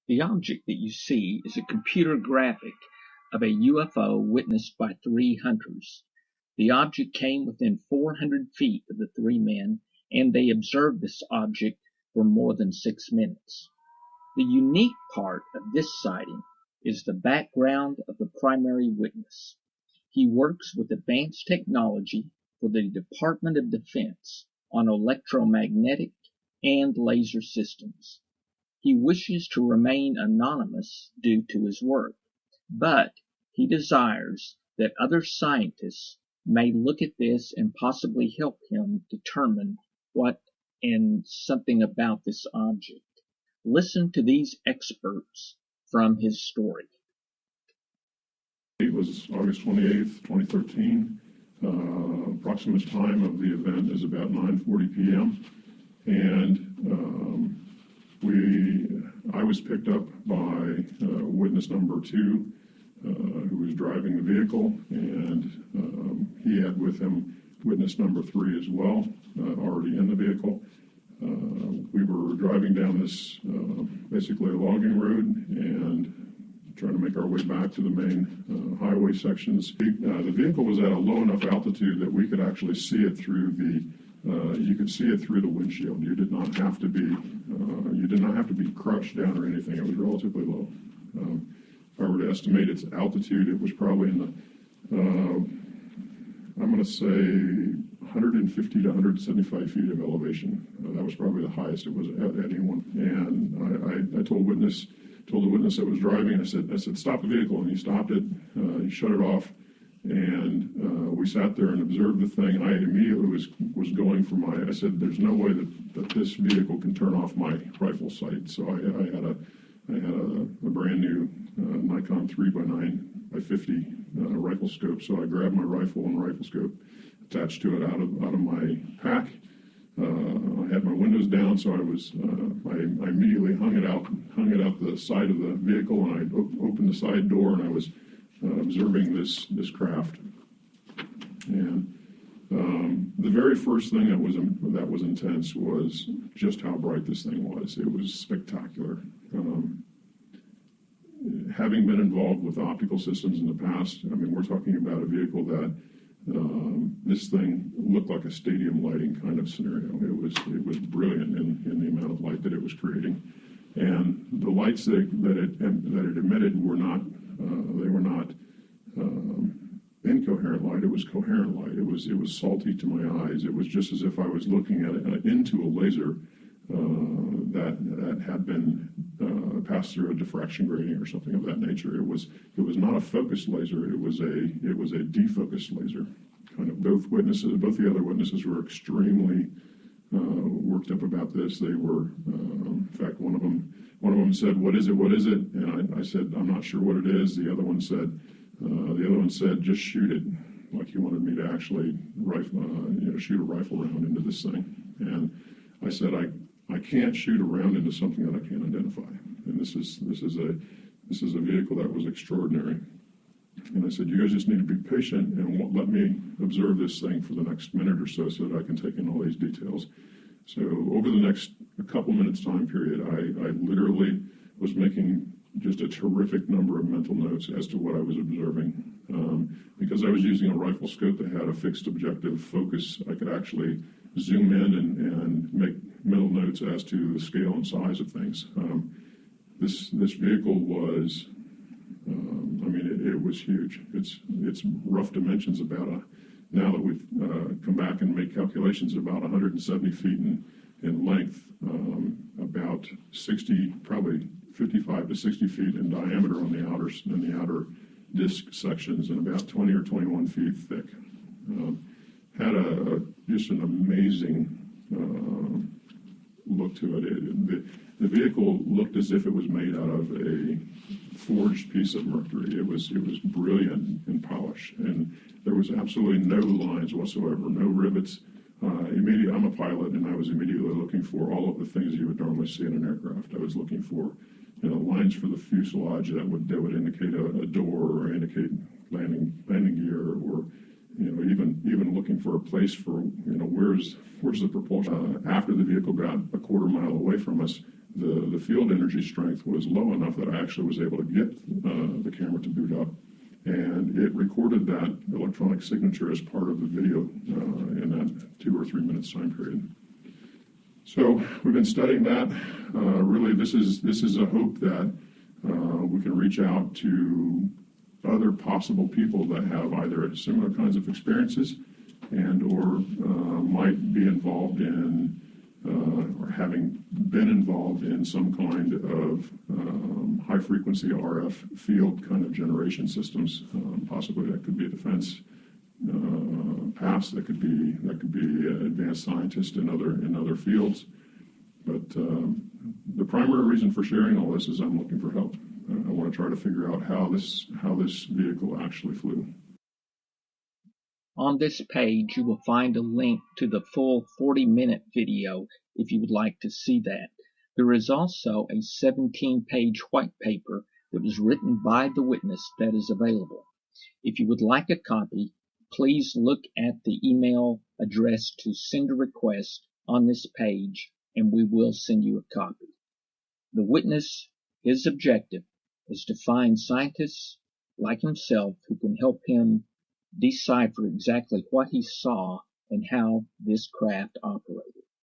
The object that you see is a computer graphic of a UFO witnessed by three hunters. The object came within 400 feet of the three men, and they observed this object for more than 6 minutes. The unique part of this sighting is the background of the primary witness. He works with advanced technology for the Department of Defense on electromagnetic and laser systems. He wishes to remain anonymous due to his work, but he desires that other scientists may look at this and possibly help him determine what and something about this object. Listen to these experts from his story. It was August 28th, 2013. Approximate time of the event is about 9:40 p.m. And I was picked up by witness number 2, who was driving the vehicle, and he had with him witness number 3 as well, already in the vehicle. We were driving down this basically a logging road and trying to make our way back to the main highway sections. The vehicle was at a low enough altitude that we could actually see it through you could see it through the windshield. You did not have to be crouched down or anything. It was relatively low. If I were to estimate its altitude, it was probably in the, I'm going to say 150 to 175 feet of elevation. That was probably the highest it was at anyone. And I told the witness that was driving, I said, stop the vehicle, and he stopped it. He shut it off, and we sat there and observed the thing. I immediately was going for I said, there's no way that this vehicle can turn off my rifle sight. So I had a brand new Nikon 3x9x50 rifle scope. So I grabbed my rifle and rifle scope, attached to it out of my pack. I had my windows down, so I immediately hung it out the side of the vehicle, and I opened the side door, and I was observing this craft. And the very first thing that was intense was just how bright this thing was. It was spectacular. Having been involved with optical systems in the past, I mean, we're talking about a vehicle that this thing looked like a stadium lighting kind of scenario. It was brilliant in the amount of light that it was creating, and the lights that it emitted were not incoherent light. It was coherent light. It was salty to my eyes. It was just as if I was looking into a laser that had been passed through a diffraction grating or something of that nature. It was not a focused laser. It was a defocused laser. Kind of both the other witnesses were extremely worked up about this. They were, in fact, one of them said, "What is it? What is it?" And I said, "I'm not sure what it is." The other one said, "Just shoot it," like he wanted me to actually shoot a rifle round into this thing. And I said, I can't shoot a round into something that I can't identify. And this is a vehicle that was extraordinary. And I said, you guys just need to be patient and let me observe this thing for the next minute or so that I can take in all these details. So over the next couple minutes time period, I literally was making just a terrific number of mental notes as to what I was observing. Because I was using a rifle scope that had a fixed objective focus, I could actually zoom in and make mental notes as to the scale and size of things. This vehicle was, it was huge. It's rough dimensions now that we've come back and made calculations, about 170 feet in length, about 60, probably 55 to 60 feet in diameter on the outer disc sections, and about 20 or 21 feet thick. Had just an amazing look to it. The vehicle looked as if it was made out of a forged piece of mercury. It was brilliant and polished, and there was absolutely no lines whatsoever, no rivets. I'm a pilot, and I was immediately looking for all of the things you would normally see in an aircraft. I was looking for lines for the fuselage that would indicate a door or indicate landing gear, or even looking for a place for where's the propulsion. After the vehicle got a quarter mile away from us, the field energy strength was low enough that I actually was able to get the camera to boot up. And it recorded that electronic signature as part of the video in that 2 or 3 minutes time period. So we've been studying that. Really, this is a hope that we can reach out to other possible people that have either similar kinds of experiences and or might be involved in or having been involved in some kind of high frequency RF field kind of generation systems. Possibly that could be a defense past, that could be advanced scientists in other fields. But the primary reason for sharing all this is I'm looking for help. I want to try to figure out how this vehicle actually flew. On this page, you will find a link to the full 40-minute video if you would like to see that. There is also a 17-page white paper that was written by the witness that is available. If you would like a copy, please look at the email address to send a request on this page, and we will send you a copy. The witness, his objective is to find scientists like himself who can help him decipher exactly what he saw and how this craft operated.